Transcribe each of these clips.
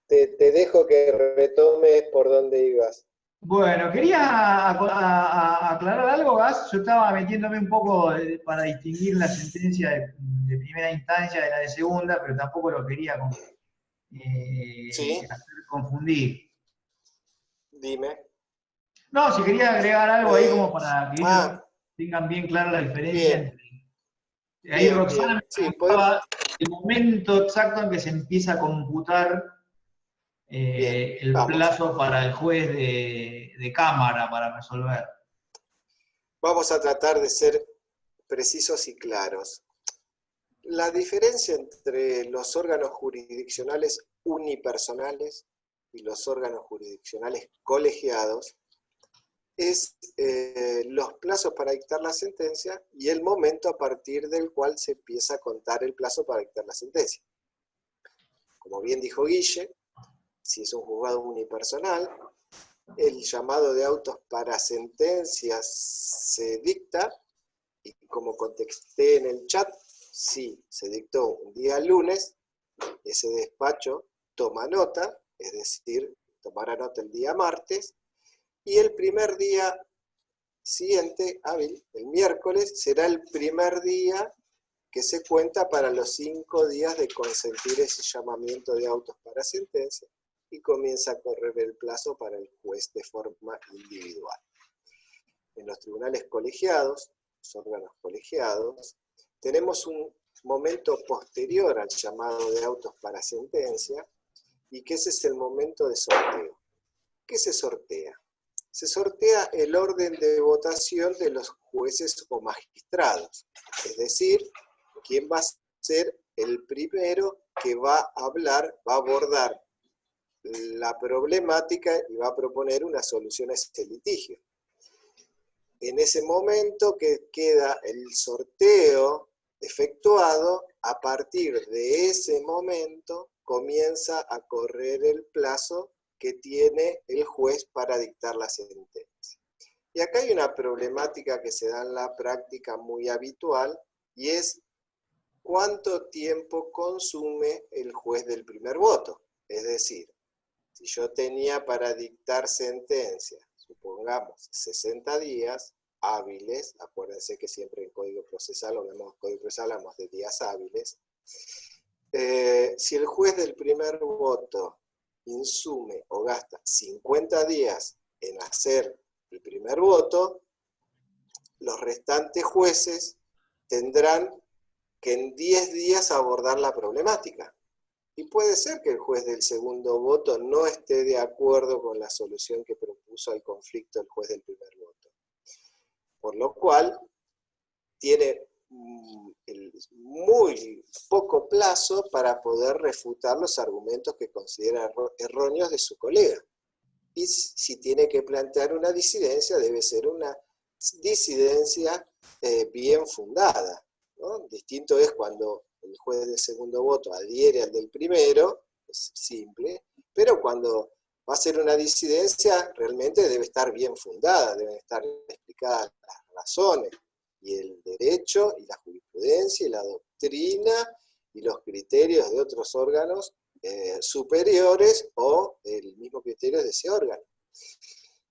te dejo que retomes por dónde ibas. Bueno, quería aclarar algo, Gas. Yo estaba metiéndome un poco para distinguir la sentencia de primera instancia de la de segunda, pero tampoco lo quería Sí, hacer confundir. dime. No, si quería agregar algo ahí como Eh, para que ellos ah, tengan bien clara la diferencia bien, entre... Ahí bien, Roxana bien. me Sí, podemos. preguntaba el momento exacto en que se empieza a computar Bien, el vamos. plazo para el juez de cámara para resolver. Vamos a tratar de ser precisos y claros. La diferencia entre los órganos jurisdiccionales unipersonales y los órganos jurisdiccionales colegiados es los plazos para dictar la sentencia y el momento a partir del cual se empieza a contar el plazo para dictar la sentencia. Como bien dijo Guille, si es un juzgado unipersonal, el llamado de autos para sentencias se dicta, y como contesté en el chat, si se dictó un día lunes, ese despacho toma nota, es decir, tomará nota el día martes, y el primer día siguiente, hábil, el miércoles, será el primer día que se cuenta para los 5 días de consentir ese llamamiento de autos para sentencia y comienza a correr el plazo para el juez de forma individual. En los tribunales colegiados, los órganos colegiados, tenemos un momento posterior al llamado de autos para sentencia y que ese es el momento de sorteo. ¿Qué se sortea? Se sortea el orden de votación de los jueces o magistrados, es decir, quién va a ser el primero que va a hablar, va a abordar la problemática y va a proponer una solución a ese litigio. En ese momento que queda el sorteo efectuado, a partir de ese momento comienza a correr el plazo que tiene el juez para dictar la sentencia. Y acá hay una problemática que se da en la práctica muy habitual y es cuánto tiempo consume el juez del primer voto. Es decir, si yo tenía para dictar sentencia, supongamos 60 días hábiles, acuérdense que siempre en Código Procesal, hablamos de días hábiles, si el juez del primer voto insume o gasta 50 días en hacer el primer voto, los restantes jueces tendrán que en 10 días abordar la problemática. Y puede ser que el juez del segundo voto no esté de acuerdo con la solución que propuso al conflicto el juez del primer voto. Por lo cual, tiene muy poco plazo para poder refutar los argumentos que considera erróneos de su colega. Y si tiene que plantear una disidencia, debe ser una disidencia bien fundada, ¿no? Distinto es cuando el juez del segundo voto adhiere al del primero, es simple, pero cuando va a ser una disidencia, realmente debe estar bien fundada, deben estar explicadas las razones, y el derecho, y la jurisprudencia, y la doctrina, y los criterios de otros órganos superiores, o el mismo criterio de ese órgano.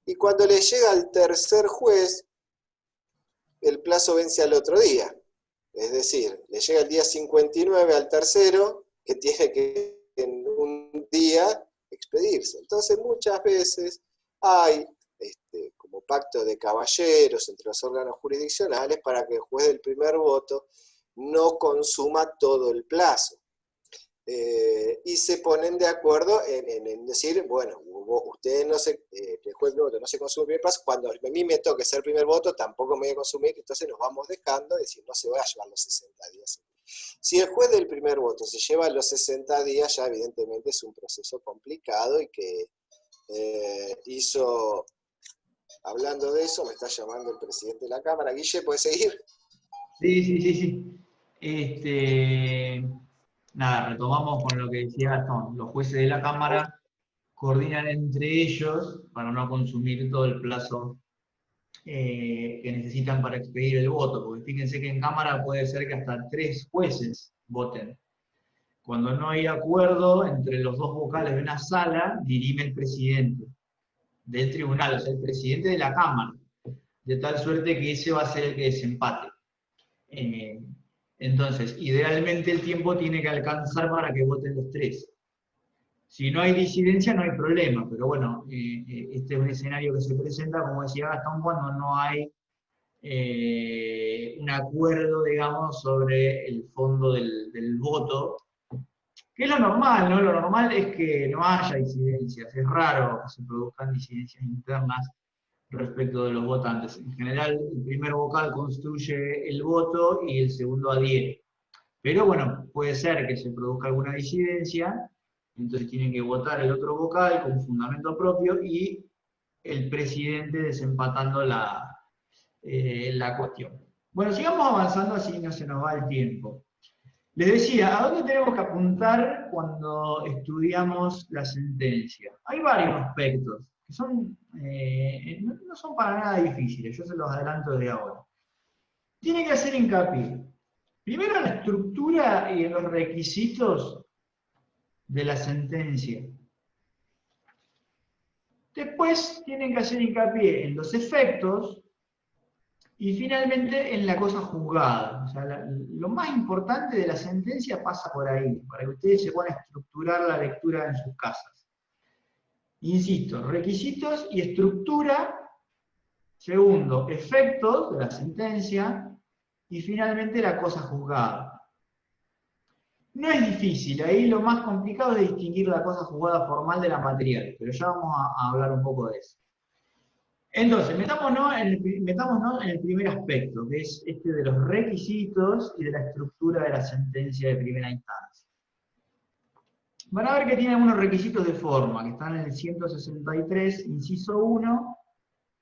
Y cuando le llega al tercer juez, el plazo vence al otro día. Es decir, le llega el día 59 al tercero, que tiene que en un día expedirse. Entonces muchas veces hay como pacto de caballeros entre los órganos jurisdiccionales para que el juez del primer voto no consuma todo el plazo. Y se ponen de acuerdo en decir, bueno, ustedes no se, el juez del voto no se consume el primer plazo, cuando a mí me toque ser primer voto tampoco me voy a consumir, entonces nos vamos dejando, es decir, no se va a llevar los 60 días. Si el juez del primer voto se lleva los 60 días, ya evidentemente es un proceso complicado y que hizo, hablando de eso, me está llamando el presidente de la Cámara. Guille, ¿puedes seguir? Sí. Nada, retomamos con lo que decía Gastón. Los jueces de la Cámara coordinan entre ellos para no consumir todo el plazo que necesitan para expedir el voto, porque fíjense que en Cámara puede ser que hasta 3 jueces voten. Cuando no hay acuerdo entre los dos vocales de una sala, dirime el presidente del tribunal, o sea, el presidente de la Cámara, de tal suerte que ese va a ser el que desempate. Entonces, idealmente el tiempo tiene que alcanzar para que voten los tres. Si no hay disidencia no hay problema, pero bueno, este es un escenario que se presenta, como decía Gastón, cuando no hay un acuerdo, digamos, sobre el fondo del voto, que es lo normal, ¿no? Lo normal es que no haya disidencias, es raro que se produzcan disidencias internas respecto de los votantes. En general, el primer vocal construye el voto y el segundo adhiere. Pero bueno, puede ser que se produzca alguna disidencia, entonces tiene que votar el otro vocal con fundamento propio y el presidente desempatando la cuestión. Bueno, sigamos avanzando así no se nos va el tiempo. Les decía, ¿a dónde tenemos que apuntar cuando estudiamos la sentencia? Hay varios aspectos que son, no son para nada difíciles, yo se los adelanto desde ahora. Tiene que hacer hincapié, primero en la estructura y en los requisitos de la sentencia. Después tienen que hacer hincapié en los efectos y finalmente en la cosa juzgada. O sea, lo más importante de la sentencia pasa por ahí, para que ustedes se puedan estructurar la lectura en sus casas. Insisto, requisitos y estructura. Segundo, efectos de la sentencia. Y finalmente la cosa juzgada. No es difícil, ahí lo más complicado es distinguir la cosa juzgada formal de la material, pero ya vamos a hablar un poco de eso. Entonces, metámonos en el primer aspecto, que es este de los requisitos y de la estructura de la sentencia de primera instancia. Van a ver que tiene algunos requisitos de forma, que están en el 163, inciso 1,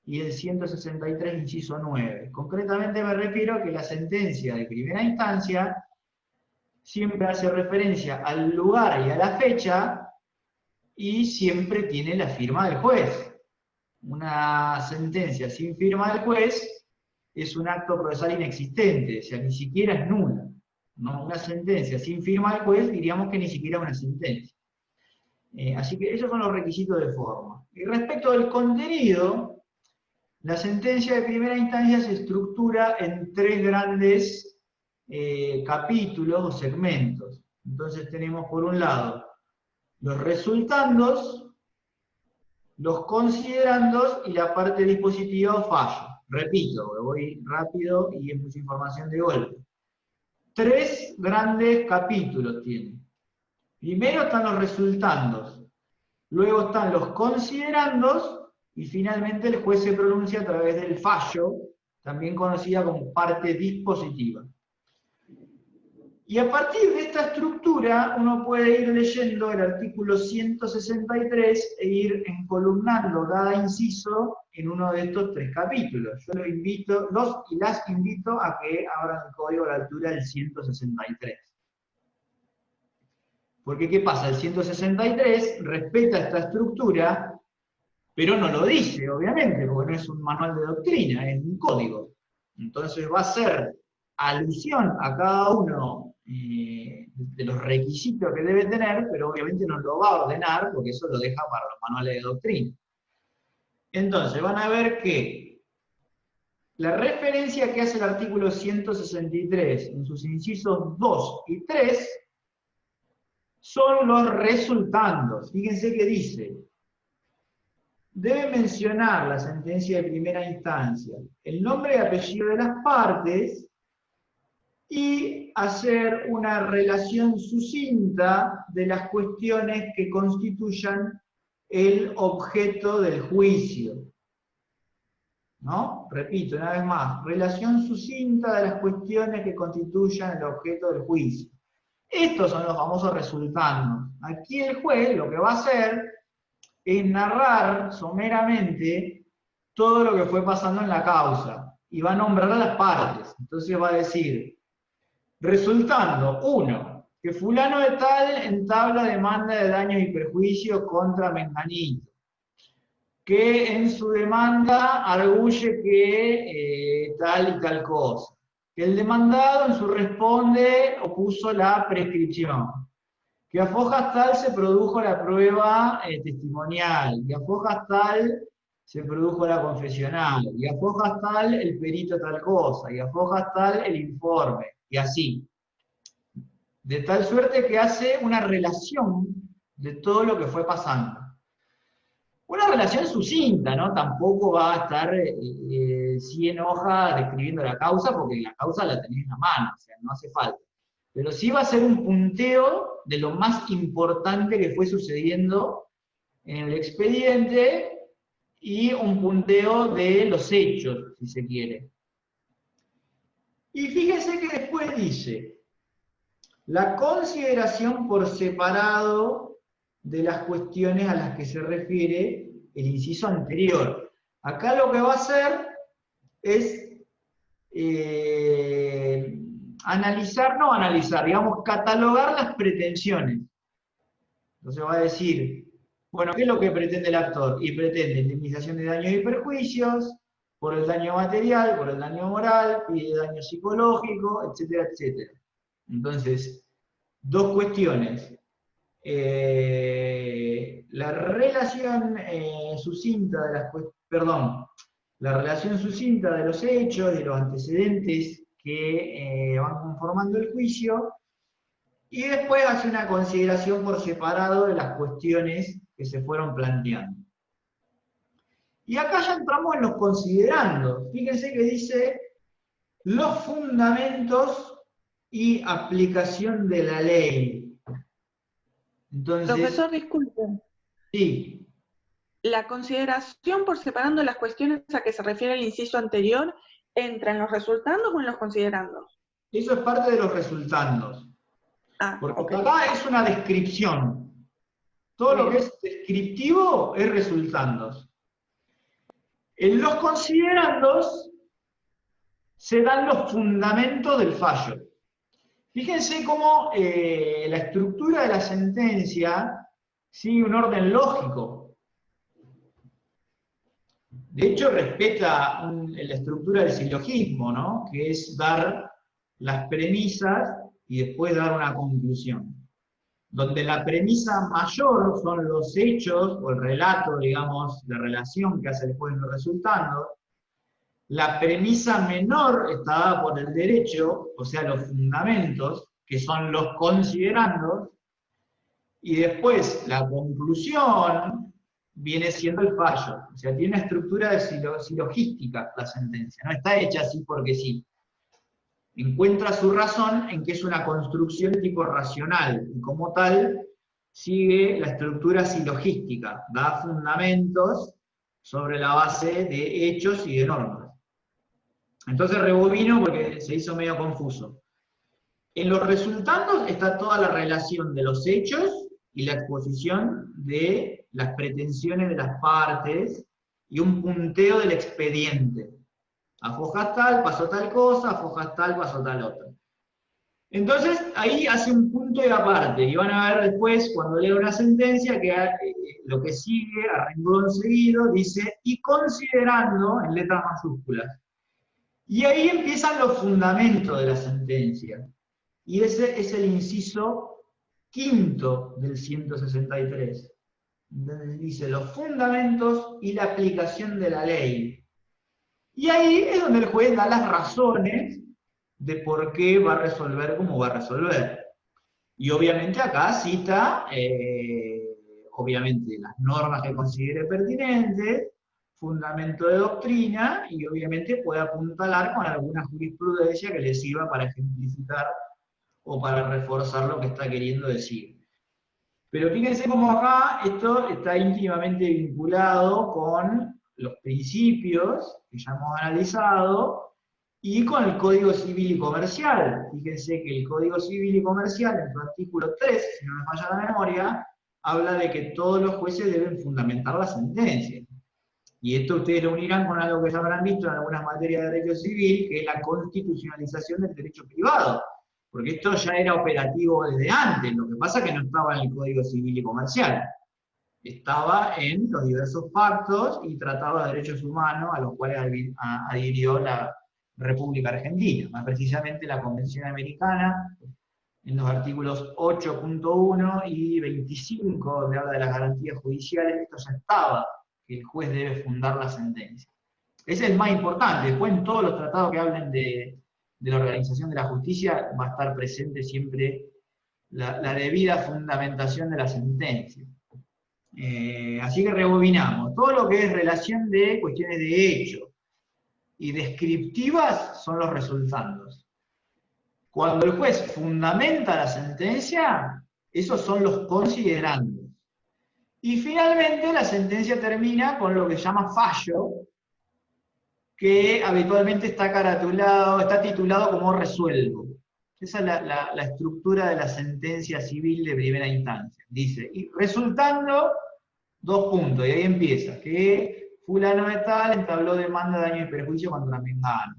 y el 163, inciso 9. Concretamente me refiero a que la sentencia de primera instancia siempre hace referencia al lugar y a la fecha, y siempre tiene la firma del juez. Una sentencia sin firma del juez es un acto procesal inexistente, o sea, ni siquiera es nula. ¿No? Una sentencia sin firma del juez diríamos que ni siquiera es una sentencia. Así que esos son los requisitos de forma. Y respecto del contenido, la sentencia de primera instancia se estructura en tres grandes capítulos o segmentos. Entonces tenemos por un lado los resultandos, los considerandos y la parte dispositiva o fallo. Repito, voy rápido y es mucha información de golpe. Tres grandes capítulos tiene. Primero están los resultandos, luego están los considerandos y finalmente el juez se pronuncia a través del fallo, también conocida como parte dispositiva. Y a partir de esta estructura uno puede ir leyendo el artículo 163 e ir encolumnando cada inciso en uno de estos tres capítulos. Yo los y las invito a que abran el código a la altura del 163. Porque ¿qué pasa? El 163 respeta esta estructura, pero no lo dice, obviamente, porque no es un manual de doctrina, es un código. Entonces va a ser alusión a cada uno de los requisitos que debe tener, pero obviamente no lo va a ordenar, porque eso lo deja para los manuales de doctrina. Entonces, van a ver que la referencia que hace el artículo 163 en sus incisos 2 y 3 son los resultandos. Fíjense que dice: debe mencionar la sentencia de primera instancia el nombre y apellido de las partes y hacer una relación sucinta de las cuestiones que constituyan el objeto del juicio. ¿No? Repito una vez más, relación sucinta de las cuestiones que constituyan el objeto del juicio. Estos son los famosos resultandos. Aquí el juez lo que va a hacer es narrar someramente todo lo que fue pasando en la causa y va a nombrar a las partes. Entonces va a decir: resultando, 1, que fulano de tal entabla demanda de daños y perjuicios contra menganito, que en su demanda arguye que tal y tal cosa, que el demandado en su responde opuso la prescripción, que a fojas tal se produjo la prueba testimonial, y a fojas tal se produjo la confesional, y a fojas tal el perito tal cosa, y a fojas tal el informe, y así. De tal suerte que hace una relación de todo lo que fue pasando. Una relación sucinta, ¿no? Tampoco va a estar 100 hojas describiendo la causa, porque la causa la tenés en la mano, o sea, no hace falta. Pero sí va a ser un punteo de lo más importante que fue sucediendo en el expediente y un punteo de los hechos, si se quiere. Y fíjense que después dice, la consideración por separado de las cuestiones a las que se refiere el inciso anterior. Acá lo que va a hacer es digamos, catalogar las pretensiones. Entonces va a decir, bueno, ¿qué es lo que pretende el actor? Y pretende indemnización de daños y perjuicios, por el daño material, por el daño moral, pide daño psicológico, etcétera, etcétera. Entonces, dos cuestiones. La relación sucinta de las la relación sucinta de los hechos, de los antecedentes que van conformando el juicio, y después hace una consideración por separado de las cuestiones que se fueron planteando. Y acá ya entramos en los considerandos. Fíjense que dice los fundamentos y aplicación de la ley. Entonces, profesor, disculpe. Sí. La consideración por separando las cuestiones a que se refiere el inciso anterior, ¿entra en los resultandos o en los considerandos? Eso es parte de los resultandos. Porque Okay. acá es una descripción. Todo lo que es descriptivo es resultandos. En los considerandos se dan los fundamentos del fallo. Fíjense cómo la estructura de la sentencia sigue un orden lógico. De hecho, respeta la estructura del silogismo, ¿no? Que es dar las premisas y después dar una conclusión. Donde la premisa mayor son los hechos, o el relato, digamos, de relación que hace el juez en los resultados. La premisa menor está dada por el derecho, o sea, los fundamentos, que son los considerandos, y después la conclusión viene siendo el fallo. O sea, tiene una estructura de silogística la sentencia, no está hecha así porque sí. Encuentra su razón en que es una construcción de tipo racional, y como tal sigue la estructura silogística, da fundamentos sobre la base de hechos y de normas. Entonces rebobino porque se hizo medio confuso. En los resultados está toda la relación de los hechos y la exposición de las pretensiones de las partes y un punteo del expediente. A fojas tal pasó tal cosa, a fojas tal pasó tal otra. Entonces ahí hace un punto y aparte, y van a ver después cuando lea una sentencia que lo que sigue a renglón seguido dice y considerando en letras mayúsculas. Y ahí empiezan los fundamentos de la sentencia. Y ese es el inciso quinto del 163. Donde dice los fundamentos y la aplicación de la ley. Y ahí es donde el juez da las razones de por qué va a resolver como va a resolver. Y obviamente acá cita, obviamente, las normas que considere pertinentes, fundamento de doctrina, y obviamente puede apuntalar con alguna jurisprudencia que le sirva para ejemplificar o para reforzar lo que está queriendo decir. Pero fíjense cómo acá esto está íntimamente vinculado con los principios que ya hemos analizado y con el Código Civil y Comercial. Fíjense que el Código Civil y Comercial, en su artículo 3, si no me falla la memoria, habla de que todos los jueces deben fundamentar la sentencia. Y esto ustedes lo unirán con algo que ya habrán visto en algunas materias de derecho civil, que es la constitucionalización del derecho privado. Porque esto ya era operativo desde antes, lo que pasa es que no estaba en el Código Civil y Comercial. Estaba en los diversos pactos y tratados de derechos humanos a los cuales adhirió la República Argentina, más precisamente la Convención Americana en los artículos 8.1 y 25, donde habla de las garantías judiciales, esto ya estaba, que el juez debe fundar la sentencia. Ese es el más importante. Después en todos los tratados que hablen de la organización de la justicia va a estar presente siempre la debida fundamentación de la sentencia. Así que rebobinamos. Todo lo que es relación de cuestiones de hecho y descriptivas son los resultandos. Cuando el juez fundamenta la sentencia, esos son los considerandos. Y finalmente la sentencia termina con lo que se llama fallo, que habitualmente está titulado como resuelvo. Esa es la estructura de la sentencia civil de primera instancia. Dice, y resultando, 2 puntos, y ahí empieza, que fulano de tal entabló demanda de daño y perjuicio contra mengano,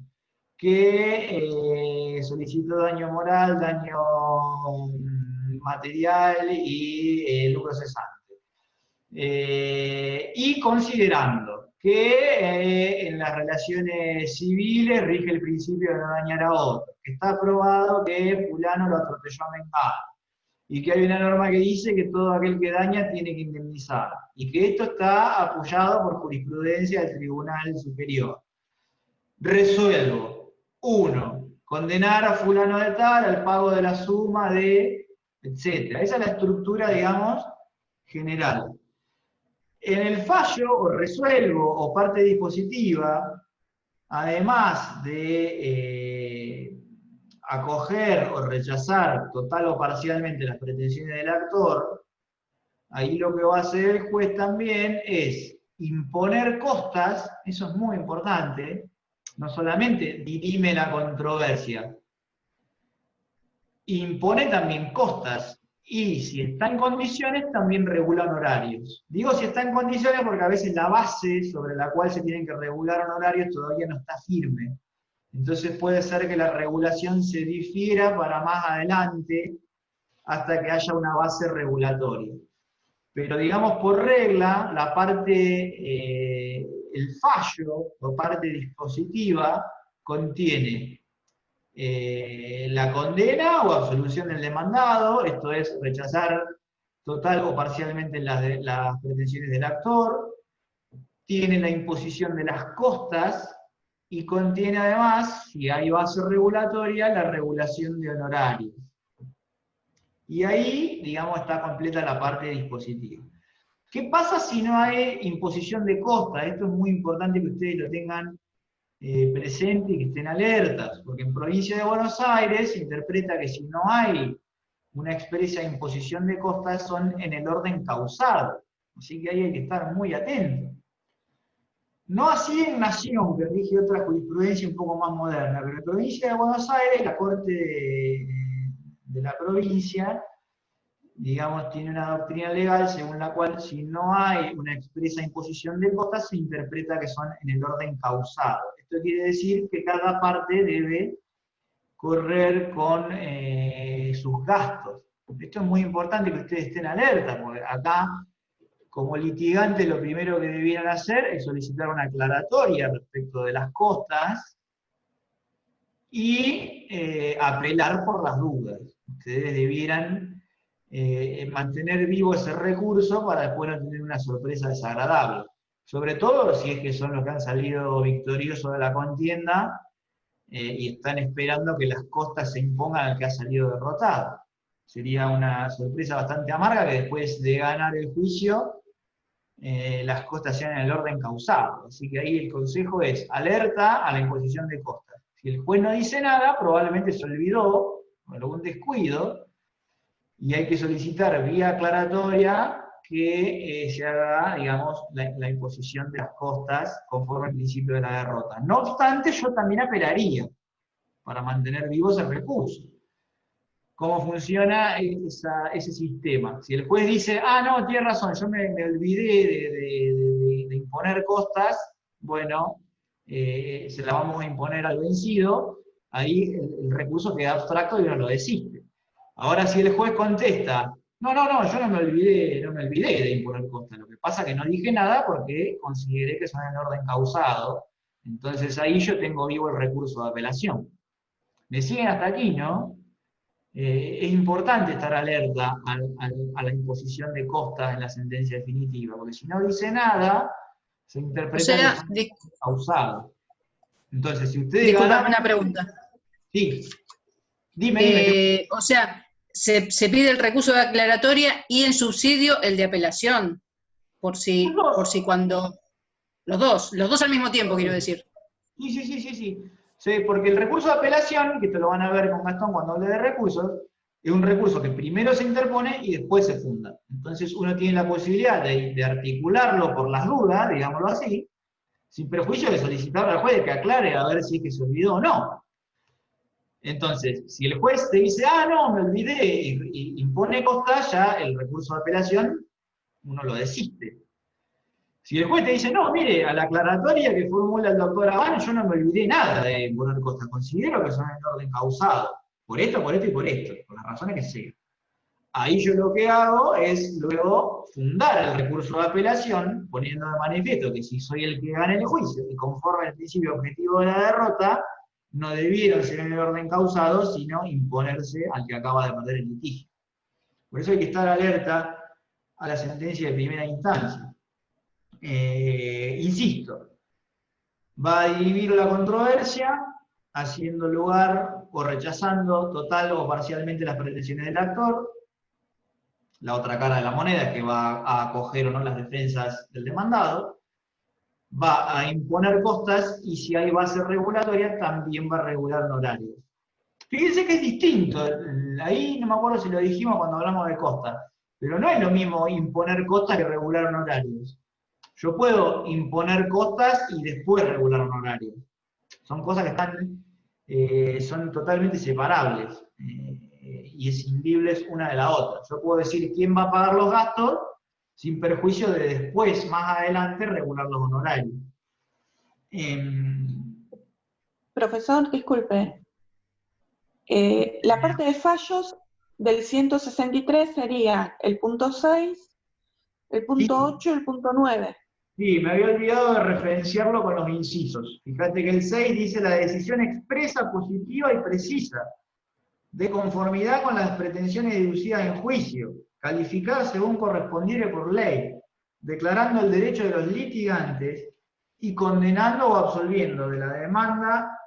que solicitó daño moral, daño material y lucro cesante. Y considerando que en las relaciones civiles rige el principio de no dañar a otro, que está probado que fulano lo atropelló a mengano, y que hay una norma que dice que todo aquel que daña tiene que indemnizar, y que esto está apoyado por jurisprudencia del Tribunal Superior. Resuelvo. 1. Condenar a fulano de tal al pago de la suma de, etc. Esa es la estructura, digamos, general. En el fallo, o resuelvo, o parte dispositiva, además de acoger o rechazar total o parcialmente las pretensiones del actor, ahí lo que va a hacer el juez también es imponer costas, eso es muy importante, no solamente dirime la controversia, impone también costas, y si está en condiciones también regula honorarios. Digo si está en condiciones porque a veces la base sobre la cual se tienen que regular honorarios todavía no está firme. Entonces puede ser que la regulación se difiera para más adelante hasta que haya una base regulatoria. Pero digamos por regla, la parte, el fallo o parte dispositiva contiene la condena o absolución del demandado, esto es rechazar total o parcialmente las pretensiones del actor, tiene la imposición de las costas, y contiene además, si hay base regulatoria, la regulación de honorarios. Y ahí, digamos, está completa la parte dispositiva. ¿Qué pasa si no hay imposición de costas? Esto es muy importante que ustedes lo tengan presente y que estén alertas, porque en provincia de Buenos Aires se interpreta que si no hay una expresa imposición de costas son en el orden causado. Así que ahí hay que estar muy atentos. No así en Nación, que rige otra jurisprudencia un poco más moderna, pero en provincia de Buenos Aires, la Corte de la provincia, digamos, tiene una doctrina legal según la cual si no hay una expresa imposición de costas, se interpreta que son en el orden causado. Esto quiere decir que cada parte debe correr con sus gastos. Esto es muy importante que ustedes estén alerta, porque acá, como litigante, lo primero que debieran hacer es solicitar una aclaratoria respecto de las costas y apelar por las dudas. Ustedes debieran mantener vivo ese recurso para después no tener una sorpresa desagradable. Sobre todo si es que son los que han salido victoriosos de la contienda y están esperando que las costas se impongan al que ha salido derrotado. Sería una sorpresa bastante amarga que después de ganar el juicio las costas sean en el orden causado. Así que ahí el consejo es alerta a la imposición de costas. Si el juez no dice nada, probablemente se olvidó, o algún descuido, y hay que solicitar vía aclaratoria que se haga, digamos, la imposición de las costas conforme al principio de la derrota. No obstante, yo también apelaría para mantener vivo ese recurso. ¿Cómo funciona ese sistema? Si el juez dice, ah, no, tiene razón, yo me olvidé de imponer costas, bueno, se la vamos a imponer al vencido, ahí el recurso queda abstracto y uno lo desiste. Ahora, si el juez contesta, no, yo no me olvidé de imponer costas, lo que pasa es que no dije nada porque consideré que son en orden causado, entonces ahí yo tengo vivo el recurso de apelación. ¿Me siguen hasta aquí, no? es importante estar alerta a la imposición de costas en la sentencia definitiva, porque si no dice nada, se interpreta O sea, que son causados. Entonces, si ustedes disculpa, ganan... una pregunta. Sí, dime. O sea, se pide el recurso de aclaratoria y en subsidio el de apelación, por si cuando... Los dos al mismo tiempo, quiero decir. Sí, porque el recurso de apelación, que te lo van a ver con Gastón cuando hable de recursos, es un recurso que primero se interpone y después se funda. Entonces uno tiene la posibilidad de articularlo por las dudas, digámoslo así, sin perjuicio de solicitar al juez que aclare a ver si es que se olvidó o no. Entonces, si el juez te dice, no, me olvidé, y impone costas, ya el recurso de apelación uno lo desiste. Si el juez te dice, no, mire, a la aclaratoria que formula el doctor Abán, yo no me olvidé nada de imponer costas, considero que son en orden causado, por esto y por esto, por las razones que sean. Ahí yo lo que hago es luego fundar el recurso de apelación, poniendo de manifiesto que si soy el que gana el juicio, y conforme al principio objetivo de la derrota, no debieron ser en el orden causado, sino imponerse al que acaba de perder el litigio. Por eso hay que estar alerta a la sentencia de primera instancia. Insisto, va a dirimir la controversia, haciendo lugar o rechazando total o parcialmente las pretensiones del actor. La otra cara de la moneda es que va a acoger o no las defensas del demandado. Va a imponer costas y si hay base regulatoria también va a regular honorarios. Fíjense que es distinto, ahí no me acuerdo si lo dijimos cuando hablamos de costas, pero no es lo mismo imponer costas que regular honorarios. Yo puedo imponer costas y después regular honorarios. Son cosas que están, son totalmente separables y escindibles una de la otra. Yo puedo decir quién va a pagar los gastos sin perjuicio de después, más adelante, regular los honorarios. Profesor, disculpe. La parte de fallos del 163 sería el punto 6, el punto 8 y el punto 9. Sí, me había olvidado de referenciarlo con los incisos. Fíjate que el 6 dice la decisión expresa, positiva y precisa, de conformidad con las pretensiones deducidas en juicio, calificada según correspondiere por ley, declarando el derecho de los litigantes y condenando o absolviendo de la demanda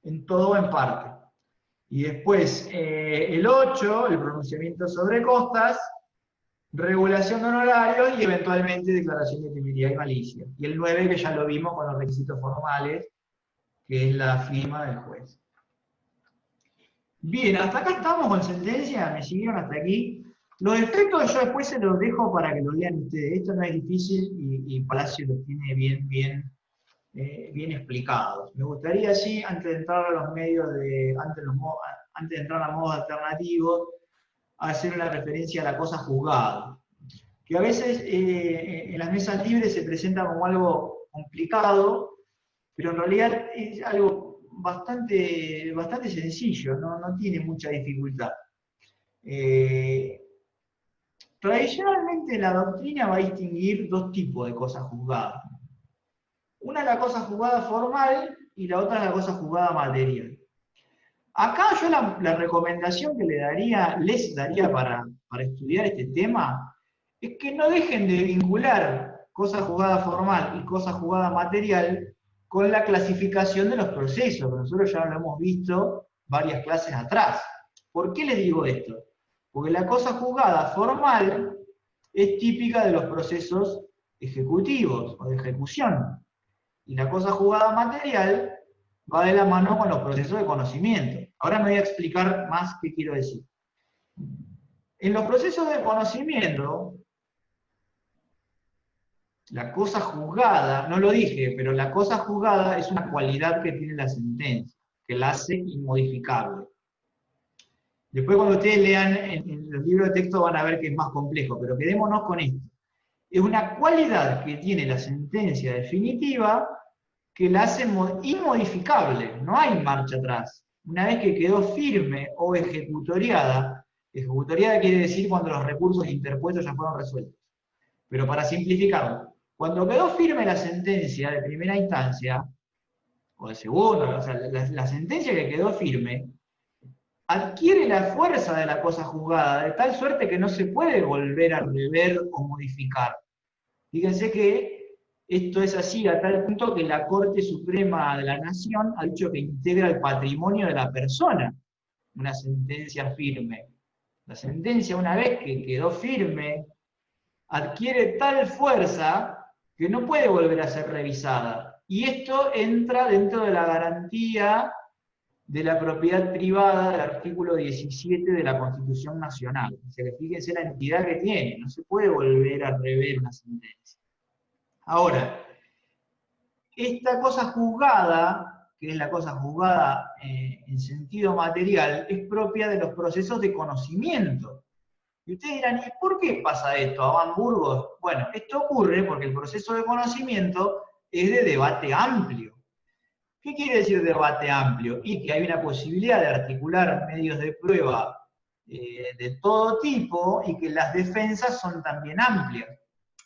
en todo o en parte. Y después, el 8, el pronunciamiento sobre costas, regulación de honorarios y eventualmente declaración de temeridad y malicia. Y el 9, que ya lo vimos con los requisitos formales, que es la firma del juez. Bien, hasta acá estamos con sentencia, me siguieron hasta aquí. Los efectos yo después se los dejo para que los lean ustedes. Esto no es difícil y Palacio los tiene bien explicados. Me gustaría, sí, antes de entrar a los medios antes de entrar a modos alternativos, hacer una referencia a la cosa juzgada, que a veces en las mesas libres se presenta como algo complicado, pero en realidad es algo bastante sencillo, no tiene mucha dificultad. Tradicionalmente la doctrina va a distinguir dos tipos de cosas juzgadas. Una es la cosa juzgada formal y la otra es la cosa juzgada material. Acá yo la recomendación que les daría para estudiar este tema es que no dejen de vincular cosa juzgada formal y cosa juzgada material con la clasificación de los procesos, que nosotros ya lo hemos visto varias clases atrás. ¿Por qué les digo esto? Porque la cosa juzgada formal es típica de los procesos ejecutivos o de ejecución, y la cosa juzgada material va de la mano con los procesos de conocimiento. Ahora me voy a explicar más qué quiero decir. En los procesos de conocimiento, la cosa juzgada, no lo dije, pero la cosa juzgada es una cualidad que tiene la sentencia, que la hace inmodificable. Después cuando ustedes lean en los libros de texto van a ver que es más complejo, pero quedémonos con esto. Es una cualidad que tiene la sentencia definitiva que la hace inmodificable, no hay marcha atrás. Una vez que quedó firme o ejecutoriada quiere decir cuando los recursos interpuestos ya fueron resueltos. Pero para simplificarlo, cuando quedó firme la sentencia de primera instancia, o de segunda, o sea, la sentencia que quedó firme, adquiere la fuerza de la cosa juzgada, de tal suerte que no se puede volver a rever o modificar. Fíjense que esto es así a tal punto que la Corte Suprema de la Nación ha dicho que integra el patrimonio de la persona, una sentencia firme. La sentencia, una vez que quedó firme, adquiere tal fuerza que no puede volver a ser revisada. Y esto entra dentro de la garantía de la propiedad privada del artículo 17 de la Constitución Nacional. Fíjense la entidad que tiene, no se puede volver a rever una sentencia. Ahora, esta cosa juzgada, que es la cosa juzgada en sentido material, es propia de los procesos de conocimiento. Y ustedes dirán, ¿y por qué pasa esto, Abán Burgos? Bueno, esto ocurre porque el proceso de conocimiento es de debate amplio. ¿Qué quiere decir debate amplio? Y que hay una posibilidad de articular medios de prueba de todo tipo y que las defensas son también amplias.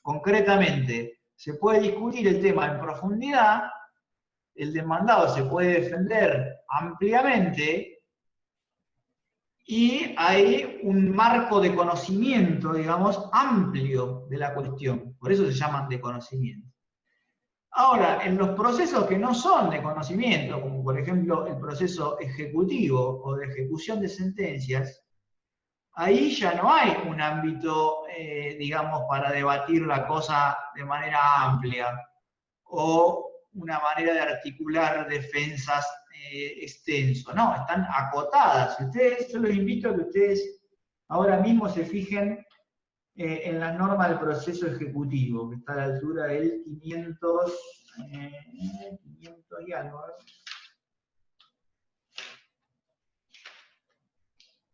Concretamente, se puede discutir el tema en profundidad, el demandado se puede defender ampliamente y hay un marco de conocimiento, digamos, amplio de la cuestión. Por eso se llaman de conocimiento. Ahora, en los procesos que no son de conocimiento, como por ejemplo el proceso ejecutivo o de ejecución de sentencias, ahí ya no hay un ámbito, digamos, para debatir la cosa de manera amplia, o una manera de articular defensas extenso. No, están acotadas. Yo los invito a que ustedes ahora mismo se fijen en la norma del proceso ejecutivo, que está a la altura del 500 y algo.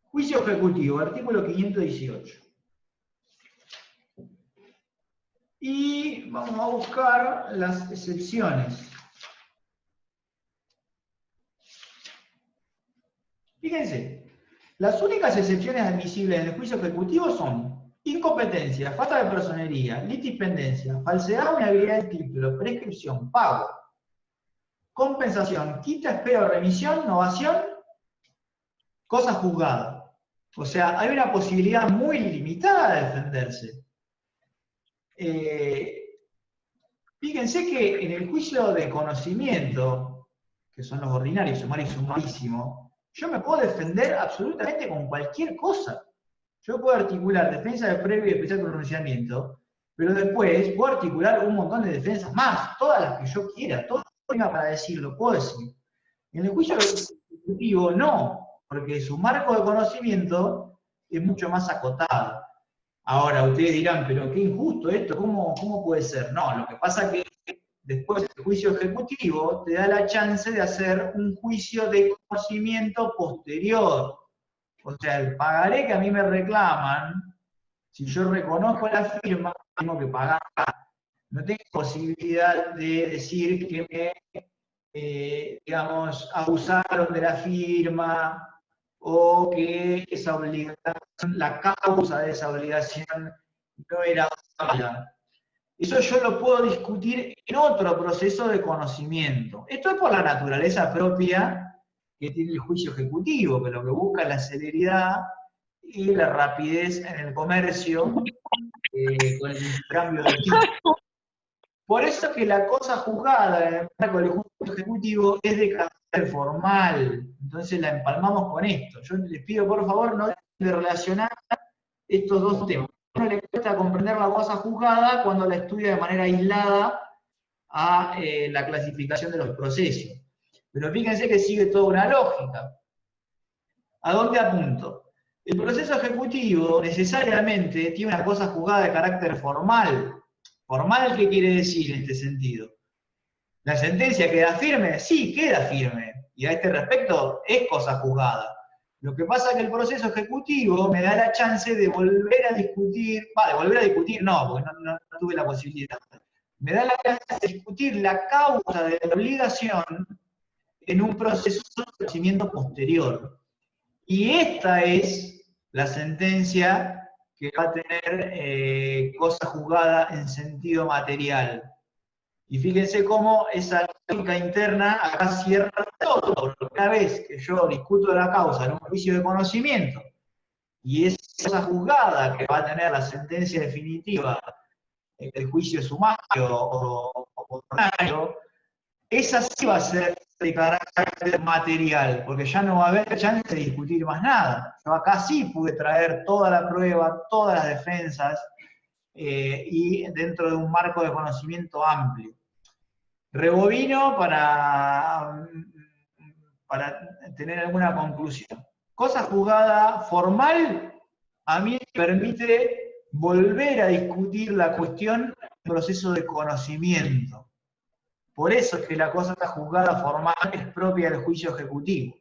Juicio ejecutivo, artículo 518. Y vamos a buscar las excepciones. Fíjense, las únicas excepciones admisibles en el juicio ejecutivo son incompetencia, falta de personería, litipendencia, falsedad o inhabilidad del título, prescripción, pago, compensación, quita, espera o remisión, novación, cosa juzgada. O sea, hay una posibilidad muy limitada de defenderse. Fíjense que en el juicio de conocimiento, que son los ordinarios, sumario y sumarísimo, yo me puedo defender absolutamente con cualquier cosa. Yo puedo articular defensa de previo y especial pronunciamiento, pero después puedo articular un montón de defensas más, todas las que yo quiera, todo lo que tenga para decirlo, puedo decir. En el juicio ejecutivo no, porque su marco de conocimiento es mucho más acotado. Ahora, ustedes dirán, pero qué injusto esto, ¿cómo puede ser? No, lo que pasa es que después del juicio ejecutivo te da la chance de hacer un juicio de conocimiento posterior. O sea, el pagaré que a mí me reclaman, si yo reconozco la firma, tengo que pagar. No tengo posibilidad de decir que me, digamos, abusaron de la firma, o que esa obligación, la causa de esa obligación no era válida. Eso yo lo puedo discutir en otro proceso de conocimiento. Esto es por la naturaleza propia que tiene el juicio ejecutivo, que lo que busca es la celeridad y la rapidez en el comercio con el intercambio de títulos. Por eso que la cosa juzgada en el marco del juicio ejecutivo es de carácter formal. Entonces la empalmamos con esto. Yo les pido por favor no dejen de relacionar estos dos temas. A uno le cuesta comprender la cosa juzgada cuando la estudia de manera aislada a la clasificación de los procesos. Pero fíjense que sigue toda una lógica. ¿A dónde apunto? El proceso ejecutivo necesariamente tiene una cosa juzgada de carácter formal. ¿Formal qué quiere decir en este sentido? ¿La sentencia queda firme? Sí, queda firme. Y a este respecto es cosa juzgada. Lo que pasa es que el proceso ejecutivo me da la chance de volver a discutir, no, porque no tuve la posibilidad. Me da la chance de discutir la causa de la obligación en un proceso de conocimiento posterior. Y esta es la sentencia que va a tener cosa juzgada en sentido material. Y fíjense cómo esa lógica interna acá cierra todo, porque una vez que yo discuto la causa en un juicio de conocimiento, y es esa juzgada que va a tener la sentencia definitiva en el juicio sumario o ordinario, esa sí va a ser de carácter material, porque ya no va a haber chance de discutir más nada. Yo acá sí pude traer toda la prueba, todas las defensas, y dentro de un marco de conocimiento amplio. Rebobino para tener alguna conclusión. Cosa juzgada formal, a mí me permite volver a discutir la cuestión en un proceso de conocimiento. Por eso es que la cosa juzgada formal es propia del juicio ejecutivo.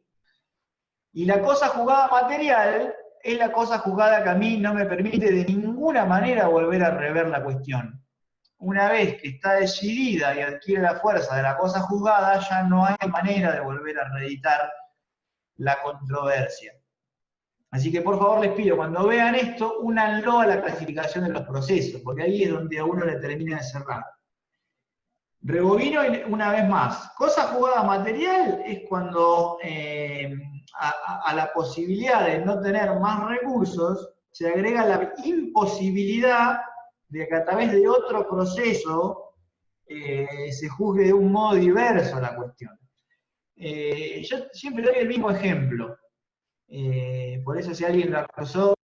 Y la cosa juzgada material es la cosa juzgada que a mí no me permite de ninguna manera volver a rever la cuestión. Una vez que está decidida y adquiere la fuerza de la cosa juzgada, ya no hay manera de volver a reeditar la controversia. Así que por favor les pido, cuando vean esto, únanlo a la clasificación de los procesos, porque ahí es donde a uno le termina de cerrar. Rebobino una vez más. Cosa juzgada material es cuando a la posibilidad de no tener más recursos se agrega la imposibilidad de que a través de otro proceso se juzgue de un modo diverso la cuestión. Yo siempre doy el mismo ejemplo. Por eso si alguien lo acusó,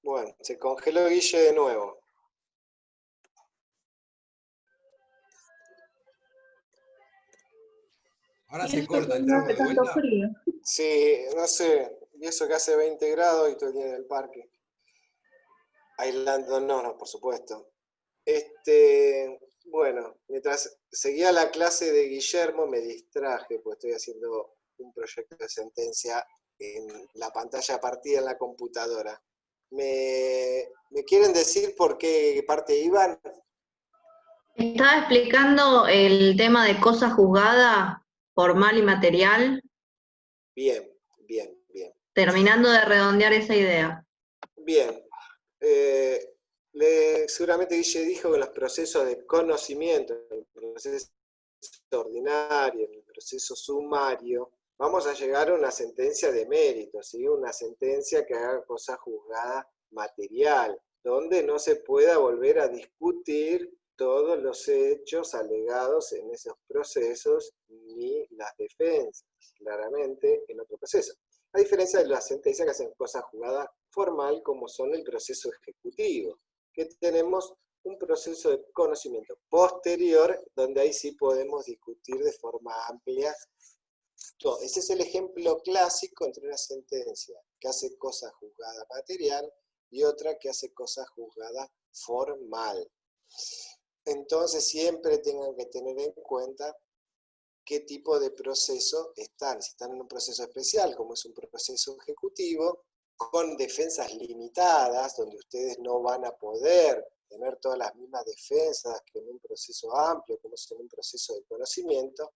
Bueno, se congeló Guille de nuevo. Ahora se corta, entramos de vuelta. Sí, no sé, y eso que hace 20 grados y todo el día en el parque. Aislándonos, por supuesto. Bueno, mientras seguía la clase de Guillermo me distraje, pues estoy haciendo un proyecto de sentencia en la pantalla partida en la computadora. ¿Me quieren decir por qué parte iban? Estaba explicando el tema de cosa juzgada, formal y material, Bien, bien, bien. terminando de redondear esa idea. Bien. Seguramente Guille dijo que en los procesos de conocimiento, en el proceso ordinario, en el proceso sumario, vamos a llegar a una sentencia de mérito, ¿sí? Una sentencia que haga cosa juzgada material, donde no se pueda volver a discutir todos los hechos alegados en esos procesos ni las defensas, claramente en otro proceso. A diferencia de las sentencias que hacen cosa juzgada formal, como son el proceso ejecutivo, que tenemos un proceso de conocimiento posterior, donde ahí sí podemos discutir de forma amplia todo. Ese es el ejemplo clásico entre una sentencia que hace cosa juzgada material y otra que hace cosa juzgada formal. Entonces siempre tengan que tener en cuenta qué tipo de proceso están. Si están en un proceso especial, como es un proceso ejecutivo, con defensas limitadas, donde ustedes no van a poder tener todas las mismas defensas que en un proceso amplio, como es en un proceso de conocimiento,